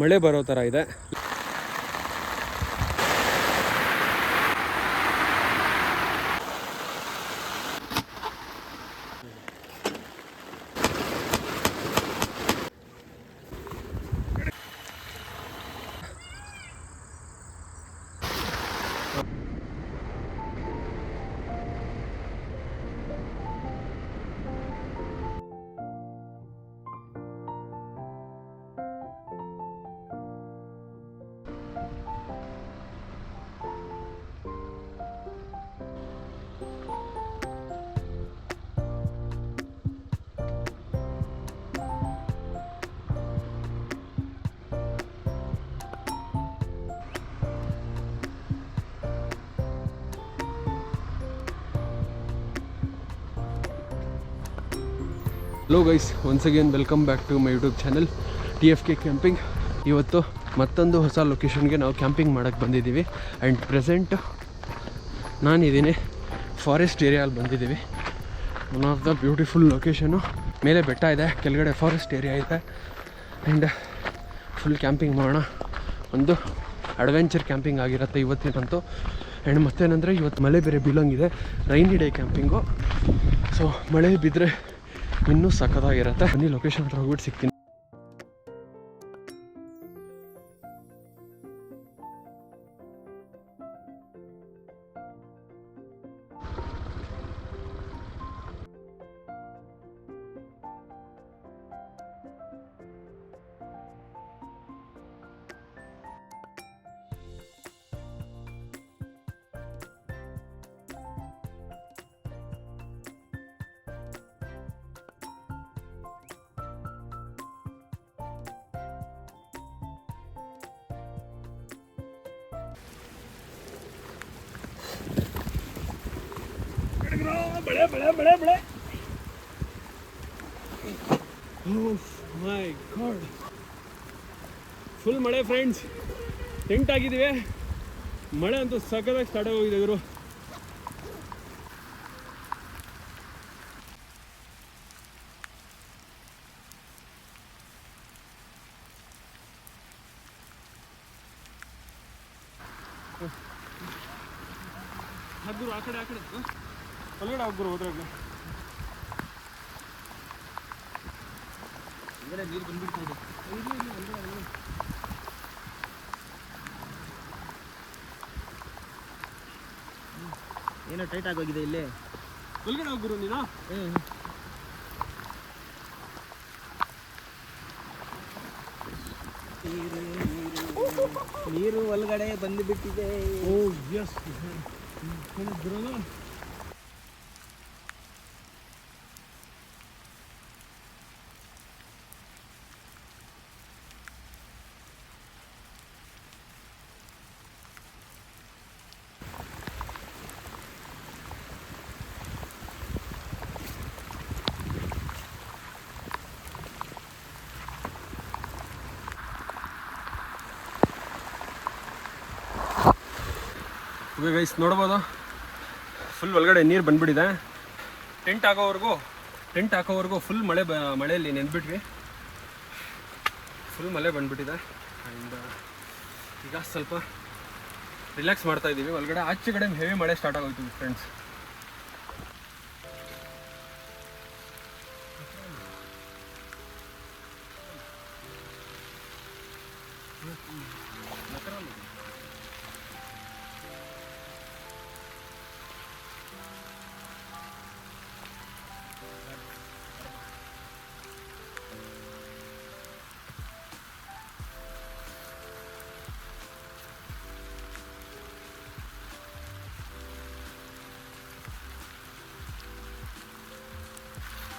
ಮಳೆ ಬರೋ ಥರ ಇದೆ. Hello guys, once again welcome back to my YouTube channel TFK camping. ಇವತ್ತು ಮತ್ತೊಂದು ಹೊಸ ಲೊಕೇಶನ್ಗೆ ನಾವು ಕ್ಯಾಂಪಿಂಗ್ ಮಾಡೋಕ್ಕೆ ಬಂದಿದ್ದೀವಿ. ಆ್ಯಂಡ್ ಪ್ರೆಸೆಂಟ್ ನಾನಿದ್ದೀನಿ ಫಾರೆಸ್ಟ್ ಏರಿಯಲ್ಲಿ ಬಂದಿದ್ದೀವಿ. One of the beautiful location. ಮೇಲೆ ಬೆಟ್ಟ ಇದೆ, ಕೆಳಗಡೆ ಫಾರೆಸ್ಟ್ ಏರಿಯಾ ಇದೆ. ಆ್ಯಂಡ್ ಫುಲ್ ಕ್ಯಾಂಪಿಂಗ್ ಮಾಡೋಣ. ಒಂದು ಅಡ್ವೆಂಚರ್ ಕ್ಯಾಂಪಿಂಗ್ ಆಗಿರುತ್ತೆ ಇವತ್ತಿನಂತೂ. ಆ್ಯಂಡ್ ಮತ್ತೇನೆಂದರೆ ಇವತ್ತು ಮಳೆ ಬೇರೆ ಬೀಳೋಂಗಿದೆ, ರೈನಿ ಡೇ ಕ್ಯಾಂಪಿಂಗು. ಸೊ ಮಳೆ ಬಿದ್ದರೆ ಇನ್ನೂ ಸಖತ್ತಾಗಿರುತ್ತೆ. ಬನ್ನಿ ಲೊಕೇಶನ್ ಹತ್ರ ಹೋಗ್ಬಿಟ್ಟು ಸಿಗ್ತೀನಿ. ಮಳೆ ಮೈ ಗಾಡ್, ಫುಲ್ ಮಳೆ ಫ್ರೆಂಡ್ಸ್. ಟೆಂಟ್ ಆಗಿದ್ದೀವಿ, ಮಳೆ ಅಂತೂ ಸಖತ್ತಾಗಿ ಸ್ಟಾರ್ಟ್ ಆಗೋಗಿದೆ ಇವರು. ಹಾಗ್ಗುರು ಆ ಕಡೆ ಒಳಗಡೆ ಹೋಗ್ಗುರು, ಹೋದ್ರೆ ನೀರು ಬಂದ್ಬಿಡ್ತದೆ. ಏನೋ ಟೈಟ್ ಆಗೋಗಿದೆ ಇಲ್ಲಿ. ಒಳಗಡೆ ಹೋಗ್ಗುರು ನೀನು. ನೀರು ಒಳಗಡೆ ಬಂದು ಬಿಟ್ಟಿದೆ. ಓಹ್ ಯಸ್, ಓಕೆ ಗೈಸ್, ನೋಡ್ಬೋದು ಫುಲ್ ಒಳಗಡೆ ನೀರು ಬಂದ್ಬಿಟ್ಟಿದೆ. ಟೆಂಟ್ ಹಾಕೋವರೆಗೂ ಫುಲ್ ಮಳೆಯಲ್ಲಿ ನೆಂದ್ಬಿಟ್ವಿ. ಫುಲ್ ಮಳೆ ಬಂದ್ಬಿಟ್ಟಿದೆ. ಆ್ಯಂಡ್ ಈಗ ಸ್ವಲ್ಪ ರಿಲ್ಯಾಕ್ಸ್ ಮಾಡ್ತಾ ಇದ್ದೀವಿ. ಒಳಗಡೆ ಆಚೆ ಕಡೆ ಹೆವಿ ಮಳೆ ಸ್ಟಾರ್ಟ್ ಆಗೋಯ್ತು ಫ್ರೆಂಡ್ಸ್.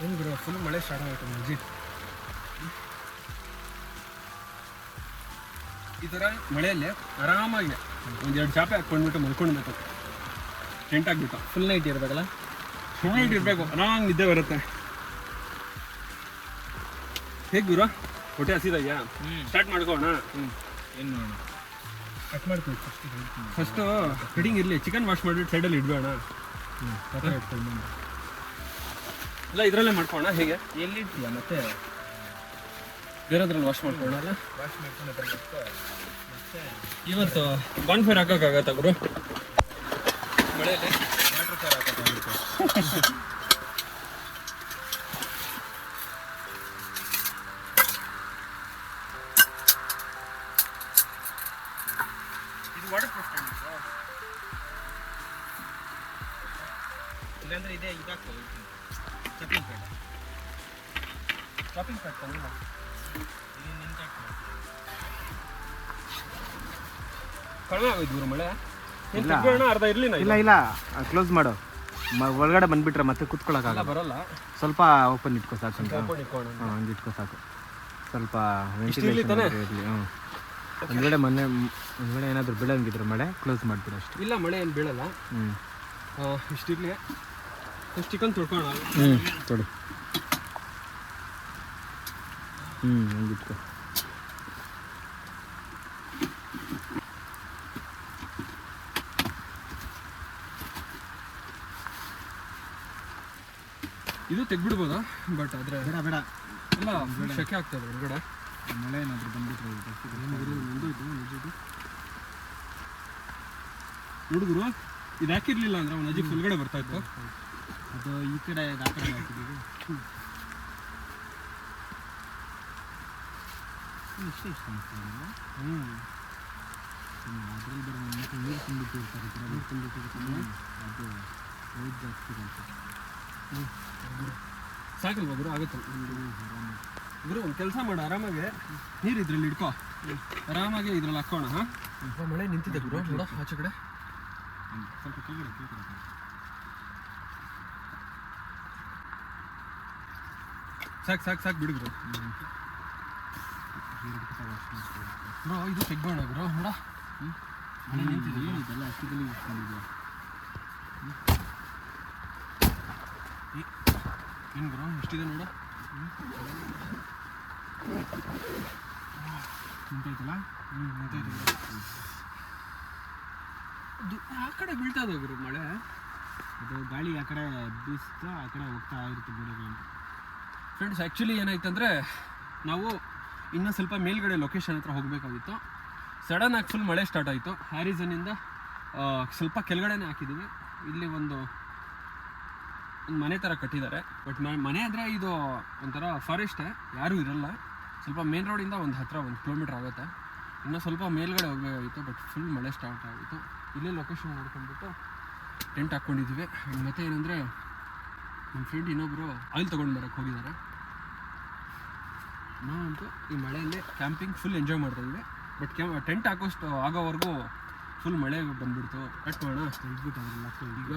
ಏನು ಬಿಡು, ಫುಲ್ ಮಳೆ ಸ್ಟಾರ್ಟ್ ಆಗುತ್ತೆ ಮಜ್ಜಿ. ಈ ಥರ ಮಳೆಯಲ್ಲಿ ಆರಾಮಾಗಿ ಒಂದೆರಡು ಚಾಪೆ ಹಾಕ್ಕೊಂಡ್ಬಿಟ್ಟು ಮಲ್ಕೊಂಡ್ಬೇಕು. ಟೆಂಟ್ ಹಾಕ್ಬಿಟ್ಟು ಫುಲ್ ನೈಟ್ ಇರಬೇಕಲ್ಲ, ಫುಲ್ ನೈಟ್ ಇರಬೇಕು, ಆರಾಮಾಗಿ ನಿದ್ದೆ ಬರುತ್ತೆ. ಹೇಗೆ ಗುರು, ಹೊಟ್ಟೆ ಹಸಿದಾಗ್ಯಾ? ಸ್ಟಾರ್ಟ್ ಮಾಡ್ಕೋಣ. ಏನು ಮಾಡೋಣ, ಕಟ್ ಮಾಡ್ತೀವಿ ಫಸ್ಟು ಕಟಿಂಗ್ ಇರಲಿ. ಚಿಕನ್ ವಾಶ್ ಮಾಡಿಬಿಟ್ಟು ಸೈಡಲ್ಲಿ ಇಡಬೇಡ. ಇಲ್ಲ ಇದರಲ್ಲೇ ಮಾಡ್ಕೋಣ. ಹೇಗೆ ಎಲ್ಲಿಡ್ತೀಯ ಮತ್ತೆ? ಬೇರೆದ್ರಲ್ಲಿ ವಾಶ್ ಮಾಡ್ಕೊಳ್ಳಲ್ಲ. ವಾಶ್ ಮಾಡ್ಕೊಂಡು ಬರಬೇಕು. ಮತ್ತೆ ಇವತ್ತು ಬಾನ್ ಫೈರ್ ಹಾಕೋಕ್ಕಾಗತ್ತಾ ಗುರು ಮಳೆಯಲ್ಲಿ? ವಾಟರ್ ಫೈರ್ ಹಾಕೋಕ್ಕಾಗುತ್ತೆ. ಇದು ವಾಟರ್ ಪ್ರೂಫ್ ಇಲ್ಲಾಂದ್ರೆ ಇದೇ ಇದಾಗ್ತದೆ. ಚಾಪಿಂಗ್ ಪ್ಯಾಡ್ ತಂದಿಲ್ಲ. ಕಡಿಮೆ ಆಗೋಯ್ತು ಗುರು ಮಳೆ. ಇಲ್ಲ. ಅರ್ಧ ಇರಲಿಲ್ಲ. ಇಲ್ಲ ಕ್ಲೋಸ್ ಮಾಡು. ಒಳಗಡೆ ಬಂದ್ಬಿಟ್ರೆ ಮತ್ತೆ ಕೂತ್ಕೊಳ್ಳೋಕ್ಕಾಗಲ್ಲ. ಬರಲ್ಲ. ಸ್ವಲ್ಪ ಓಪನ್ ಇಟ್ಕೋ ಸಾಕು ಅಂತ. ಹಂಗೆ ಇಟ್ಕೋ ಸಾಕು. ಸ್ವಲ್ಪ ವೆಂಟಿಲೇಷನ್ ಇರಲಿ. ಒಂದ್ಗಡೆ ಒಂದ್ಗಡೆ ಏನಾದರೂ ಬೀಳಂಗಿದ್ರೆ ಮಳೆ ಕ್ಲೋಸ್ ಮಾಡಿಬಿಡು ಅಷ್ಟೇ. ಇಲ್ಲ ಮಳೆ ಏನು ಬೀಳಲ್ಲ. ಇಷ್ಟಿರ್ಲಿ. First chicken ತೊಳ್ಕೊಳ್ಳೋಣ. ತೊಡು. ಹಂಗೆ ಇಟ್ಕೋ. ಇದು ತೆಗ್ಬಿಡ್ಬೋದಾ? ಬಟ್ ಆದರೆ ಬೇಡ ಎಲ್ಲ ಶೆಕೆ ಆಗ್ತದೆ ಹೊರಗಡೆ. ಮಳೆ ಏನಾದರೂ ಬಂದ್ಬಿಟ್ರೆ ಹುಡುಗರು ಇದು ಹಾಕಿರ್ಲಿಲ್ಲ ಅಂದ್ರೆ ಅವ್ನ ಅಜ್ಜಿ ಫುಲ್ಗಡೆ ಬರ್ತಾ ಇತ್ತು. ಅದು ಈ ಕಡೆ ಆ ಕಡೆ ಹಾಕಿದ್ದೀವಿ. ಇಷ್ಟೇ ಇಷ್ಟ ಅನಿಸ್ತಿಲ್ಲ. ಅದ್ರಲ್ಲಿ ಬರೋ ಮತ್ತೆ ನೀರು ತುಂಬಿಟ್ಟಿರ್ತಾರೆ. ನೀರು ತುಂಬಿಟ್ಟಿರ್ತಾರೆ. ಅದು ವೆಯ್ಟ್ ಜಾಸ್ತಿ ಇರುತ್ತೆ. ಸಾಕಲ್ವಾ ಗುರು? ಆಗುತ್ತೆ ಗುರು. ಒಂದು ಕೆಲಸ ಮಾಡು, ಆರಾಮಾಗಿ ನೀರು ಇದ್ರಲ್ಲಿ ಇಡ್ಕೋ, ಆರಾಮಾಗಿ ಇದ್ರಲ್ಲಿ ಹಾಕೋಣ. ಮಳೆ ನಿಂತಿದೆ ಗುರು, ನೋಡ ಆಚೆ ಕಡೆ. ಸ್ವಲ್ಪ ಕೆಳಗಡೆ ಸಾಕು ಬಿಡು ಗುರು. ಬ್ರೋ ಇದು ತೆಗ್ಬೋಣ ಗುರು. ನೋಡ ಮಳೆ ನಿಂತಿದೆ. ಇದೆಲ್ಲ ಅಷ್ಟಿದಲ್ಲಿ ಇಟ್ಕೊಂಡಿದ್ಯಾ? ಏನು ಗುರು ಎಷ್ಟಿದೆ ನೋಡ. ನಿಂತೈತಲ್ಲ? ನಿಂತೈತೆ ಗುರು. ಆ ಕಡೆ ಬೀಳ್ತಾ ಇದೆ ಗುರು ಮಳೆ. ಅದು ಗಾಳಿ ಆ ಕಡೆ ಬೀಸ್ತಾ ಆ ಕಡೆ ಹೋಗ್ತಾ ಇರುತ್ತೆ ಗಿಡಗಳು. ಫ್ರೆಂಡ್ಸ್ ಆ್ಯಕ್ಚುಲಿ ಏನಾಯ್ತಂದರೆ ನಾವು ಇನ್ನೂ ಸ್ವಲ್ಪ ಮೇಲ್ಗಡೆ ಲೊಕೇಶನ್ ಹತ್ರ ಹೋಗಬೇಕಾಗಿತ್ತು. ಸಡನ್ ಆಗಿ ಫುಲ್ ಮಳೆ ಸ್ಟಾರ್ಟ್ ಆಯಿತು. ಹ್ಯಾರಿಸನ್ನಿಂದ ಸ್ವಲ್ಪ ಕೆಳಗಡೆನೇ ಹಾಕಿದ್ದೀವಿ. ಇಲ್ಲಿ ಒಂದು ಮನೆ ಥರ ಕಟ್ಟಿದ್ದಾರೆ. ಬಟ್ ಮನೆ ಅಂದರೆ ಇದು ಒಂಥರ ಫಾರೆಸ್ಟೇ, ಯಾರೂ ಇರಲ್ಲ. ಸ್ವಲ್ಪ ಮೇನ್ ರೋಡಿಂದ ಒಂದು 1 ಕಿಲೋಮೀಟ್ರ್ ಆಗುತ್ತೆ. ಇನ್ನೂ ಸ್ವಲ್ಪ ಮೇಲ್ಗಡೆ ಹೋಗಬೇಕಾಗಿತ್ತು. ಬಟ್ ಫುಲ್ ಮಳೆ ಸ್ಟಾರ್ಟ್ ಆಗಿತ್ತು. ಇಲ್ಲೇ ಲೊಕೇಶನ್ ನೋಡ್ಕೊಂಡ್ಬಿಟ್ಟು ಟೆಂಟ್ ಹಾಕ್ಕೊಂಡಿದ್ದೀವಿ. ಮತ್ತು ಏನಂದರೆ ನಮ್ಮ ಫ್ರೆಂಡ್ ಇನ್ನೊಬ್ಬರು ಆಯಿಲ್ ತೊಗೊಂಡು ಬರೋಕ್ಕೆ ಹೋಗಿದ್ದಾರೆ. ನಾವಂತೂ ಈ ಮಳೆಯಲ್ಲೇ ಕ್ಯಾಂಪಿಂಗ್ ಫುಲ್ ಎಂಜಾಯ್ ಮಾಡ್ತಾಯಿದ್ವಿ. ಬಟ್ ಟೆಂಟ್ ಹಾಕೋಷ್ಟು ಆಗೋವರೆಗೂ ಫುಲ್ ಮಳೆ ಬಂದುಬಿಡ್ತು. ಕಟ್ ಮಾಡೋಣ ತೆಗೆದ್ಬಿಟ್ಟು ಅದೆಲ್ಲ. ಈಗ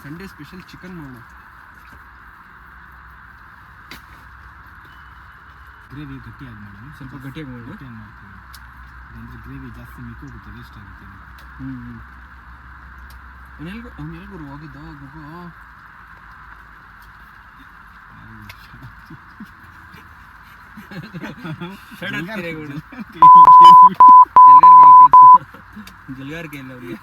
ಸಂಡೇ ಸ್ಪೆಷಲ್ ಚಿಕನ್ ಮಾಡೋಣ. ಗ್ರೇವಿ ಗಟ್ಟಿಯಾಗಿ ಮಾಡೋಣ. ಸ್ವಲ್ಪ ಗಟ್ಟಿಯಾಗಿ ಮಾಡೋಣ. ಗಟ್ಟಿಯಾಗಿ ಮಾಡ್ತೀವಿ ಅಂದರೆ ಗ್ರೇವಿ ಜಾಸ್ತಿ ಮಿಕ್ಕೋಗುತ್ತೆ, ವೇಸ್ಟ್ ಆಗುತ್ತೆ. ಅವನೆಲ್ಗುರು ಹೋಗಿದ್ದ ಗುಗು. ಜಲ್ಗಾರ್ಗೆ ಇಲ್ಲ ಅವ್ರಿಗೆ.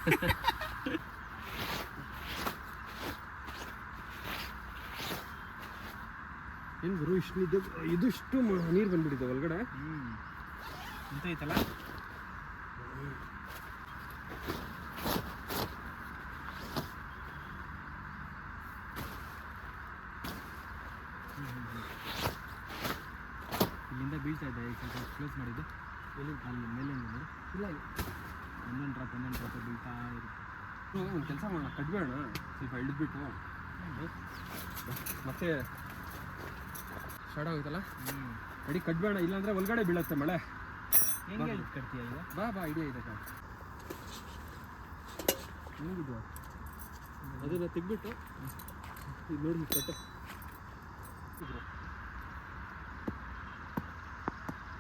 ಏನು ಗುರು ಇದಿಷ್ಟು ನೀರು ಬಂದ್ಬಿಟ್ಟಿದೆ ಒಳಗಡೆ. ನಿಂತೈತಲ್ಲ? ಇಲ್ಲಿಂದ ಬೀಳ್ತಾ ಇದೆ. ಸ್ವಲ್ಪ ಕ್ಲೋಸ್ ಮಾಡಿದ್ದು ಎಲ್ಲಿ ಅಲ್ಲಿ ಮೇಲೆ ಇಲ್ಲ, ಒಂದೊಂದು ಡ್ರಾಪ್ ಬೀಳ್ತಾ ಇರುತ್ತೆ. ಒಂದು ಕೆಲಸ ಮಾಡೋಣ, ಕಟ್ಬೇಡ ಸ್ವಲ್ಪ ಹಿಡಿದ್ಬಿಟ್ಟು ಮತ್ತೆ ಸ್ಟಾರ್ಟ್ ಆಗುತ್ತಲ್ಲ. ಅಡಿ ಕಟ್ಬೇಡ, ಇಲ್ಲಾಂದರೆ ಒಳಗಡೆ ಬೀಳುತ್ತೆ ಮಳೆ. ಹೆಂಗೆ ಕಟ್ತೀಯ ಈಗ? ಬಾ ಐಡಿಯಾ ಇದೆ ಕಾ. ಹೆಂಗಿದ್ವಾ ಅದನ್ನು ತೆಗ್ಬಿಟ್ಟು ಇದು ನೋಡಿ ಕಟ್ಟು.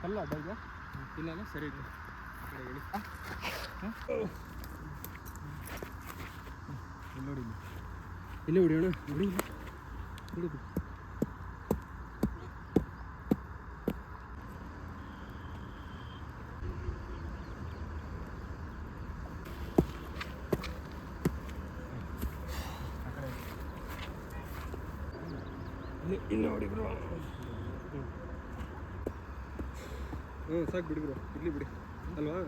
ಅಲ್ಲ ಅಡ್ಡ ಇಲ್ಲ ಸರಿ ಇದೆ. ಹೇಳಿ ನೋಡಿ ಇಲ್ಲೇ ಹೊಡಿಯೋಣ. ಹೊಡಿ ಹಿಡಿದು ಇಲ್ಲ ಹೊಡಿ ಬ್ರೋ. ಹ್ಞೂ ಸಾಕು ಬಿಡಿ ಗುರು, ಇಡ್ಲಿ ಬಿಡಿ ಅಲ್ವಾ.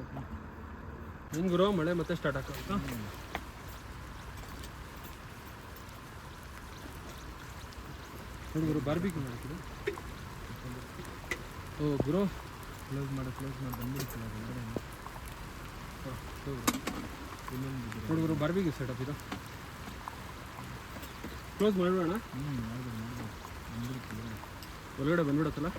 ಏನು ಗುರು, ಮಳೆ ಮತ್ತೆ ಸ್ಟಾರ್ಟ್ ಆಗ್ತಾ ನೋಡಿ ಗುರು, ಬಾರ್ಬಿಕ್ಯೂ ಮಾಡ್ತೀವಿ. ಓ ಗುರು, ಕ್ಲೋಸ್ ಮಾಡಿ ಬಂದ್ಬಿಡ್ತಿಲ್ಲ ನೋಡಿ ಗುರು, ಬಾರ್ಬಿಕ್ಯೂ ಸೆಟಪ್ ಇದು. ಕ್ಲೋಸ್ ಮಾಡೋಣ. ಒಳಗಡೆ ಬಂದ್ಬಿಡತ್ತಲ್ಲ.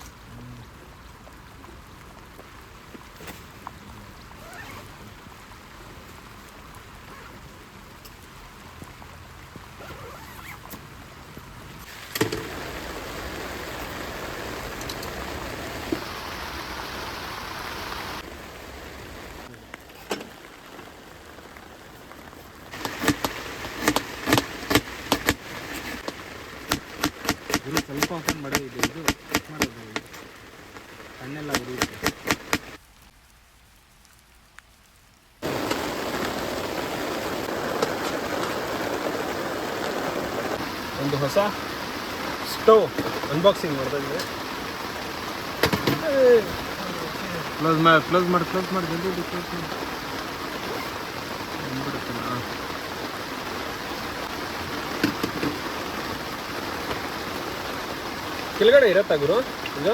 ಸ್ವಲ್ಪ ಓಪನ್ ಮಾಡಿ ಇದು ಮಾಡೋದು, ಕಣ್ಣೆಲ್ಲ ಉರಿಯುತ್ತೆ. ಒಂದು ಹೊಸ ಸ್ಟವ್ ಅನ್ಬಾಕ್ಸಿಂಗ್ ಮಾಡ್ತಾ ಇದ್ದೀವಿ. ಕ್ಲೋಸ್ ಮಾಡಿ ಜಲ್ದಿ ಕ್ಲೋಸ್ ಮಾಡಿ. ಬಂದ್ಬಿಡುತ್ತಲ್ಲ. ಕೆಳಗಡೆ ಇರತ್ತಾ ಗುರು ಇದು?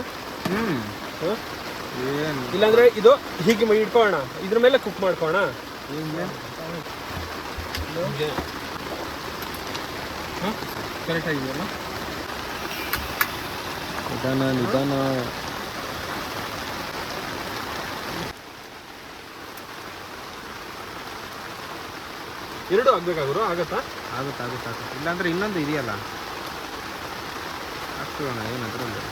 ಏನು ಇಲ್ಲಾಂದ್ರೆ ಇದು ಹೀಗೆ ಇಟ್ಕೊಳ್ಳೋಣ, ಇದ್ರ ಮೇಲೆ ಕುಕ್ ಮಾಡ್ಕೊಳ್ಳೋಣ. ಕರೆಕ್ಟ್ ಆಗಿದೆಯಲ್ಲ? ನಿಧಾನ. ಎರಡು ಆಗ್ಬೇಕಾಗುರು, ಆಗತ್ತಾ? ಆಗುತ್ತೆ. ಇಲ್ಲಾಂದ್ರೆ ಇನ್ನೊಂದು ಇದೆಯಲ್ಲ, ಹಾಕ್ತೀವಣ್ಣ. ಏನು ಅದರಲ್ಲಿ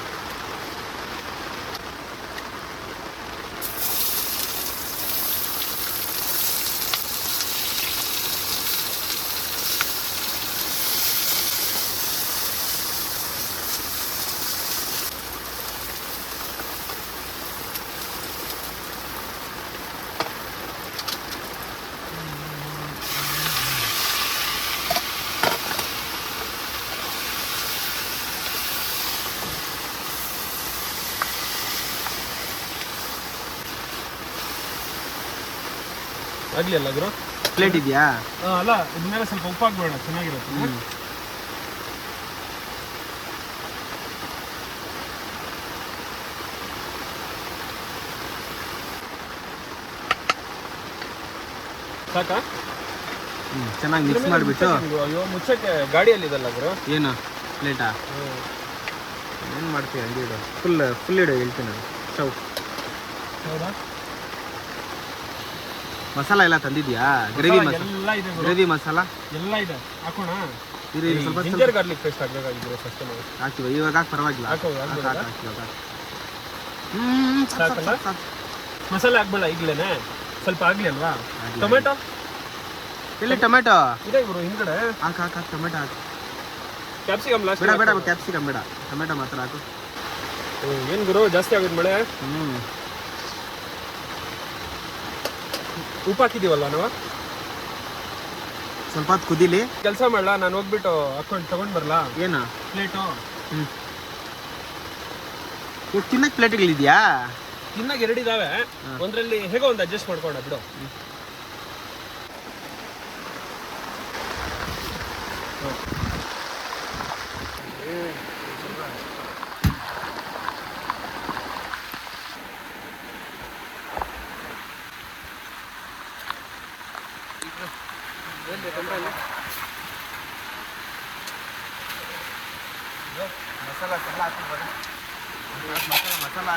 ಆಗ್ಲಿ ಅಲ್ಲ ಗುರು? ಪ್ಲೇಟ್ ಇದೆಯಾ? ಅಲ್ಲ, ಇದ್ಮೇಲೆ ಸ್ವಲ್ಪ ಉಪ್ಪು ಹಾಕ್ಬೇಡ, ಚೆನ್ನಾಗಿರುತ್ತೆ. ಸಾಕಾ? ಚೆನ್ನಾಗಿ ಮಿಕ್ಸ್ ಮಾಡಿಬಿಟ್ಟು. ಅಯ್ಯೋ, ಮುಚ್ಚಕ್ಕೆ ಗಾಡಿಯಲ್ಲಿ ಇದಲ್ಲ ಗುರು. ಏನು ಪ್ಲೇಟಾ? ಏನು ಮಾಡ್ತೀವಿ ಹಂಗೆ ಇಡು. ಫುಲ್ ಇಡು, ಹೇಳ್ತೀನಿ ನಾನು. ಸ್ಟವ್. ಹೌದಾ? ಮಸಾಲ ಎಲ್ಲ ತಂದಿದ್ಯಾ? ಗ್ರೇವಿ ಮಸಾಲ ಎಲ್ಲ ಇದೆ ಗುರು, ಗ್ರೇವಿ ಮಸಾಲ ಎಲ್ಲ ಇದೆ. ಹಾಕೋಣ. ಇದು ಸ್ವಲ್ಪ ಜಿಂಜರ್ ಗಾರ್ಲಿಕ್ ಪೇಸ್ಟ್ ಹಾಕ್ಬೇಕಾಗಿದ್ರು ಫಸ್ಟ್ ನಾವು. ಹಾಕ್ತೀವಿ ಇವಾಗ. ಪರವಾಗಿಲ್ಲ, ಹಾಕ್ಬೋದಾ? ಸಾಕಲ್ಲ? ಮಸಾಲೆ ಹಾಕ್ಬೇಡ ಈಗಲೇನೆ, ಸ್ವಲ್ಪ ಆಗ್ಲಿ ಅಲ್ವಾ? ಟೊಮೆಟೊ ಇಲ್ಲಿ ಟೊಮೆಟೊ ಇದೆ ಗುರು ಹಿಂದ್ಗಡೆ. ಹಾಕು ಟೊಮೆಟೊ ಹಾಕು. Capsicum last. ಬೇಡ ಕ್ಯಾಪ್ಸಿಕಮ್ ಬೇಡ, ಟೊಮೆಟೊ ಮಾತ್ರ ಹಾಕು. ಏನು ಗುರು, ಜಾಸ್ತಿ ಆಗುತ್ತೆ ಮಳೆ. ಉಪ್ಪು ಹಾಕಿದೀವಲ್ಲ ನಾವು. ಸ್ವಲ್ಪ ಹೊತ್ತು ಕುದೀಲಿ. ಕೆಲಸ ಮಾಡಲ್ಲ, ನಾನು ಹೋಗ್ಬಿಟ್ಟು ಹಾಕೊಂಡು ತಗೊಂಡ್ ಬರಲಾ? ಏನು ಪ್ಲೇಟು? ತಿನ್ನಕ್ಕೆ ಪ್ಲೇಟ್ಗಳಿದೆಯಾ? ತಿನ್ನಾಗ 2 ಇದಾವೆ, ಒಂದ್ರಲ್ಲಿ ಹೇಗೋ ಒಂದು ಅಡ್ಜಸ್ಟ್ ಮಾಡ್ಕೊಂಡ ಬಿಡು. ಮಸಾಲ ಮಸಾಲ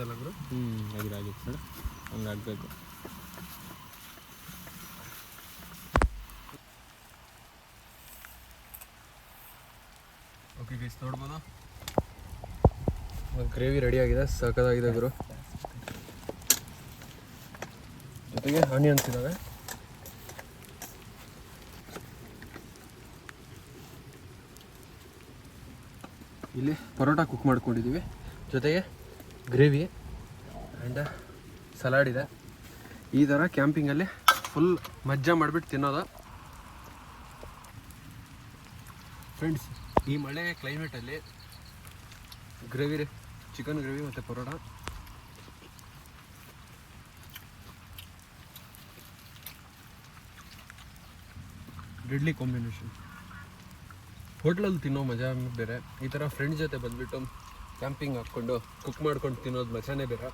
ಆಗಿತ್ತಲ್ಲ ಗುರು? ಆಗಿತ್ತು ಸರ್, ಹಂಗಾಗಬೇಕು. ಓಕೆ ಗೈಸ್, ನೋಡ್ಬೋದು ಗ್ರೇವಿ ರೆಡಿ ಆಗಿದೆ, ಸಖತ್ತಾಗಿದೆ ಗುರು. ಜೊತೆಗೆ ಆನಿಯನ್ಸ್ ಇದ್ದಾವೆ. ಇಲ್ಲಿ ಪರೋಟ ಕುಕ್ ಮಾಡ್ಕೊಂಡಿದ್ದೀವಿ, ಜೊತೆಗೆ ಗ್ರೇವಿ ಆ್ಯಂಡ್ ಸಲಾಡ್ ಇದೆ. ಈ ಥರ ಕ್ಯಾಂಪಿಂಗಲ್ಲಿ ಫುಲ್ ಮಜ್ಜಾ ಮಾಡಿಬಿಟ್ಟು ತಿನ್ನೋದು ಫ್ರೆಂಡ್ಸ್. ಈ ಮಳೆ ಕ್ಲೈಮೇಟಲ್ಲಿ ಗ್ರೇವಿ, ಚಿಕನ್ ಗ್ರೇವಿ ಮತ್ತು ಪರೋಟ ಡೆಡ್ಲಿ ಕಾಂಬಿನೇಷನ್. ಹೋಟ್ಲಲ್ಲಿ ತಿನ್ನೋ ಮಜಾ ಬೇರೆ, ಈ ಥರ ಫ್ರೆಂಡ್ಸ್ ಜೊತೆ ಬಂದುಬಿಟ್ಟು ಕ್ಯಾಂಪಿಂಗ್ ಹಾಕ್ಕೊಂಡು ಕುಕ್ ಮಾಡ್ಕೊಂಡು ತಿನ್ನೋದು ಮಜಾನೇ ಬೇರೆ.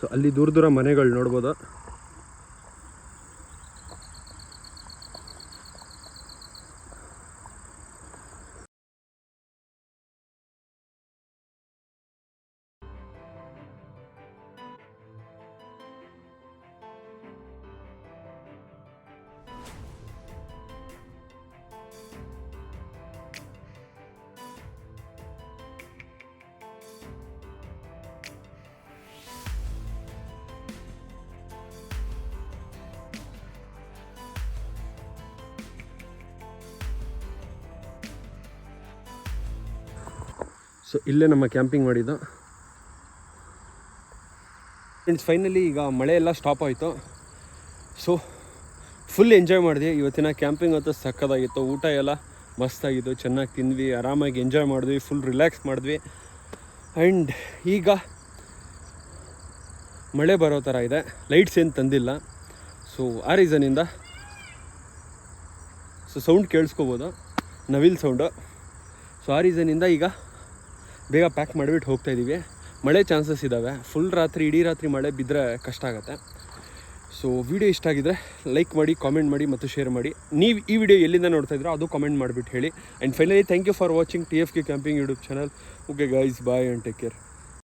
ಸೊ ಅಲ್ಲಿ ದೂರ ದೂರ ಮನೆಗಳು ನೋಡ್ಬೋದು. ಸೊ ಇಲ್ಲೇ ನಮ್ಮ ಕ್ಯಾಂಪಿಂಗ್ ಮಾಡಿದ್ದು ಫ್ರೆಂಡ್ಸ್. ಫೈನಲಿ ಈಗ ಮಳೆ ಎಲ್ಲ ಸ್ಟಾಪ್ ಆಯಿತು. ಸೊ ಫುಲ್ ಎಂಜಾಯ್ ಮಾಡಿದ್ವಿ ಇವತ್ತಿನ ಕ್ಯಾಂಪಿಂಗ್ ಅಂತೂ ಸಕ್ಕತ್ತಾಗಿತ್ತು. ಊಟ ಎಲ್ಲ ಮಸ್ತಾಗಿತ್ತು, ಚೆನ್ನಾಗಿ ತಿಂದ್ವಿ, ಆರಾಮಾಗಿ ಎಂಜಾಯ್ ಮಾಡಿದ್ವಿ, ಫುಲ್ ರಿಲ್ಯಾಕ್ಸ್ ಮಾಡಿದ್ವಿ. ಆ್ಯಂಡ್ ಈಗ ಮಳೆ ಬರೋ ಥರ ಇದೆ, ಲೈಟ್ಸ್ ಏನು ತಂದಿಲ್ಲ. ಸೊ ಆ ರೀಸನಿಂದ ಸೌಂಡ್ ಕೇಳಿಸ್ಕೋಬೋದು, ನವಿಲ್ ಸೌಂಡು. ಸೊ ಆ ರೀಸನಿಂದ ಈಗ ಬೇಗ ಪ್ಯಾಕ್ ಮಾಡಿಬಿಟ್ಟು ಹೋಗ್ತಾಯಿದ್ದೀವಿ. ಮಳೆ ಚಾನ್ಸಸ್ ಇದ್ದಾವೆ, ಫುಲ್ ರಾತ್ರಿ ಇಡೀ ರಾತ್ರಿ ಮಳೆ ಬಿದ್ದರೆ ಕಷ್ಟ ಆಗುತ್ತೆ. ಸೊ ವಿಡಿಯೋ ಇಷ್ಟ ಆಗಿದ್ರೆ ಲೈಕ್ ಮಾಡಿ, ಕಾಮೆಂಟ್ ಮಾಡಿ ಮತ್ತು ಶೇರ್ ಮಾಡಿ. ನೀವು ಈ ವಿಡಿಯೋ ಎಲ್ಲಿಂದ ನೋಡ್ತಾ ಇದ್ದೀರೋ ಅದು ಕಾಮೆಂಟ್ ಮಾಡಿಬಿಟ್ಟು ಹೇಳಿ. And finally thank you for watching TFK camping YouTube channel. Okay guys, bye and take care.